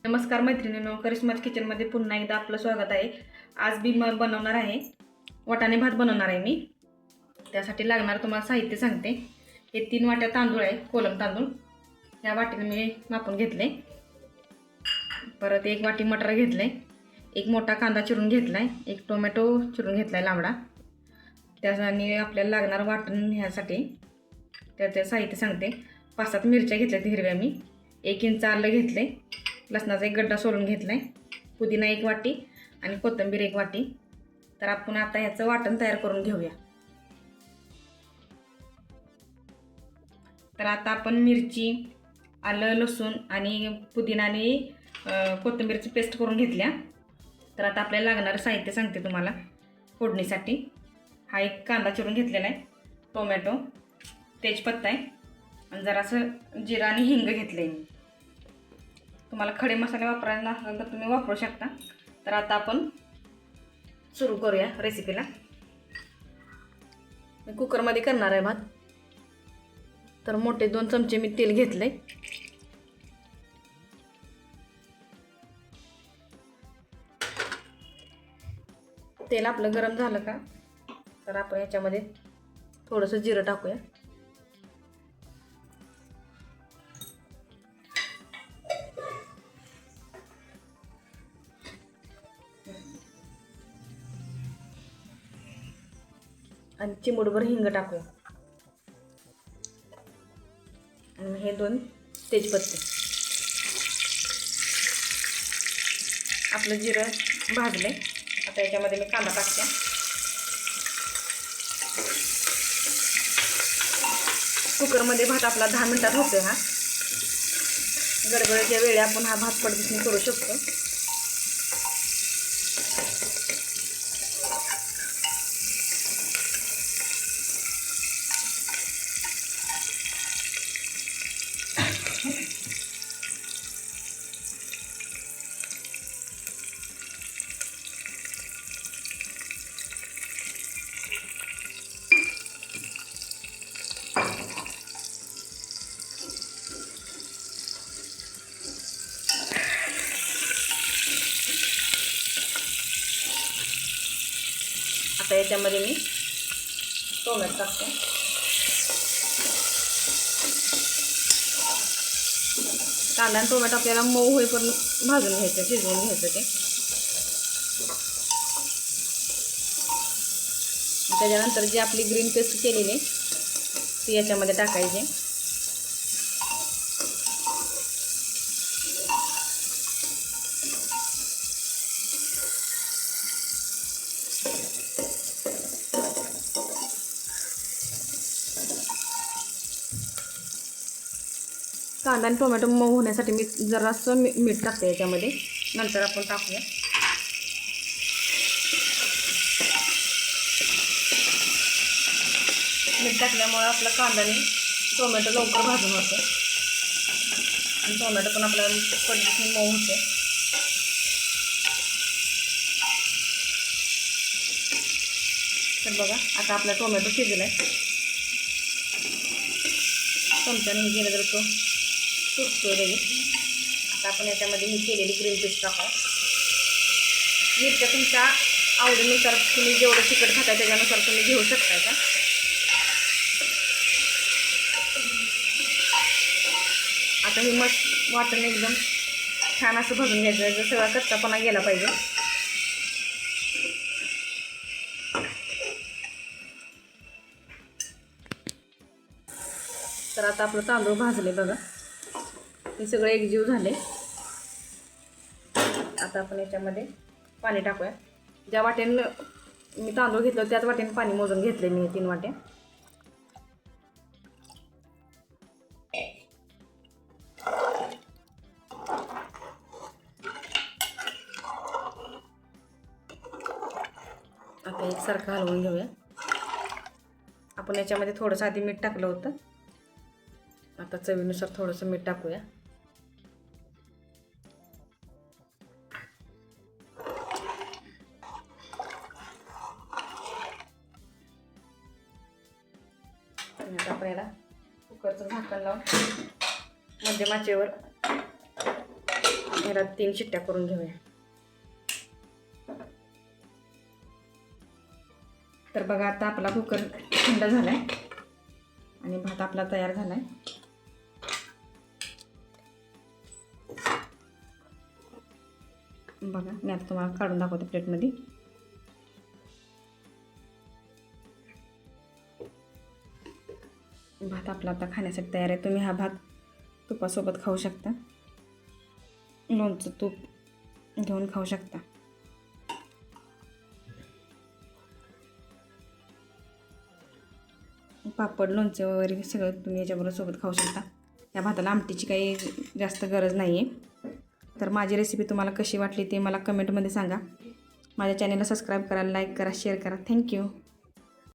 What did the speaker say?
नमस्कार मैत्रिणींनो, करिश्माज किचनमध्ये पुन्हा एकदा आपलं स्वागत आहे. आज मी बनवणार आहे वाटाणे भात बनवणार आहे मी. त्यासाठी लागणार तुम्हाला साहित्य सांगते. हे 3 वाट्या तांदूळ आहे, कोलम तांदूळ. या वाटीने मी मापून घेतले. परत 1 वाटी मटर घेतले, एक मोठा कांदा चिरून घेतलाय, एक टोमॅटो चिरून घेतलाय लांबडा. त्यासाठी आपल्याला लागणार वाटण ह्यासाठी त्याचे साहित्य सांगते. 5-7 मिरच्या घेतल्यात हिरव्या मी, 1 इंच आलं घेतले, लसणाचा 1 गड्डा सोलून घेतलाय, पुदिना 1 वाटी आणि कोथिंबीर 1 वाटी. तर आपण आता ह्याचं वाटण तयार करून घेऊया. तर आता आपण मिरची, आलं, लसूण आणि पुदिना आणि कोथिंबीरची पेस्ट करून घेतल्या. तर आता आपल्याला लागणारं साहित्य सांगते तुम्हाला फोडणीसाठी. हा 1 कांदा चिरून घेतलेला आहे, टोमॅटो, तेजपत्ता आहे आणि जरासं जिरा आणि हिंग घेतले. तुम्हाला खडे मसाले वापरायचे नसतील तर तुम्ही वापरू शकता. तर आता आपण सुरू करूया रेसिपीला. मी कुकरमध्ये करणार आहे भात. तर मोठे 2 चमचे मी तेल घेतले. तेल आपलं गरम झालं का तर आपण याच्यामध्ये थोडंसं जिरं टाकूया. आणि चिमूटभर हिंग टाकूया आणि हे 2 तेजपत्ते. आपलं जिरं भाजले. आता याच्यामध्ये मी कांदा टाकते. कुकरमध्ये भात आपला 10 मिनिटात होतोय. हा गडबडीच्या वेळी आपण हा भात पटकन करू शकतो. आता याच्यामध्ये मी टोमॅटो टाकते. कांदा आणि टोमॅटो आपल्याला मऊ होईपर्यंत भाजून घ्यायचं, शिजवून घ्यायचं ते. त्याच्यानंतर जी आपली ग्रीन पेस्ट केलेली ती याच्यामध्ये टाकायची. कांदा आणि टोमॅटो मऊ होण्यासाठी मी जरासं मीठ टाकते याच्यामध्ये. नंतर आपण टाकूया. मीठ टाकल्यामुळे आपला कांदा आणि टोमॅटो लवकर भाजून होते आणि टोमॅटो पण आपला पद्धतीने मऊ होते. तर बघा आता आपला टोमॅटो शिजला आहे. चमच्याने हे गेलं तर तो सुटतो लगेच. आता आपण याच्यामध्ये मी केलेली ग्रीन पेस्ट टाकू. मिरच्या तुमच्या आवडीनुसार तुम्ही जेवढं तिखट खाताय त्याच्यानुसार तुम्ही घेऊ शकता का. आता हे मस्त वाटण एकदम छान असं भाजून घ्यायचं, जसं सगळा कच्चापणा गेला पाहिजे. तर आता आपलं तांदूळ भाजले बघा, हे सगळे एकजीव झाले. आता आपण याच्यामध्ये पाणी टाकूया. ज्या वाटेनं मी तांदूळ घेतलं त्याच वाटेने पाणी मोजून घेतले मी 3 वाट्या. आता एकसारखं हलवून घेऊया. आपण याच्यामध्ये थोडंसं आधी मीठ टाकलं होतं. आता चवीनुसार थोडंसं मीठ टाकूया. आता आपण याला कुकरचं झाकण लावून मध्यम आचेवर याला 3 शिट्ट्या करून घेऊया. तर बघा आता आपला कुकर थंड झाला आहे आणि भात आपला तयार झाला आहे. बघा मी आता तुम्हाला काढून दाखवते प्लेटमध्ये. भात आपला आता खाण्यासाठी तयार आहे. तुम्ही हा भात तुपासोबत खाऊ शकता, लोणचं तूप घेऊन खाऊ शकता. पापड लोणचे वगैरे सगळं तुम्ही याच्याबरोबर सोबत खाऊ शकता. या भाताला आमटीची काही जास्त गरज नाही आहे. तर माझी रेसिपी तुम्हाला कशी वाटली ते मला कमेंटमध्ये सांगा. माझ्या चॅनलला सबस्क्राईब करा, लाईक करा, शेअर करा. थँक्यू.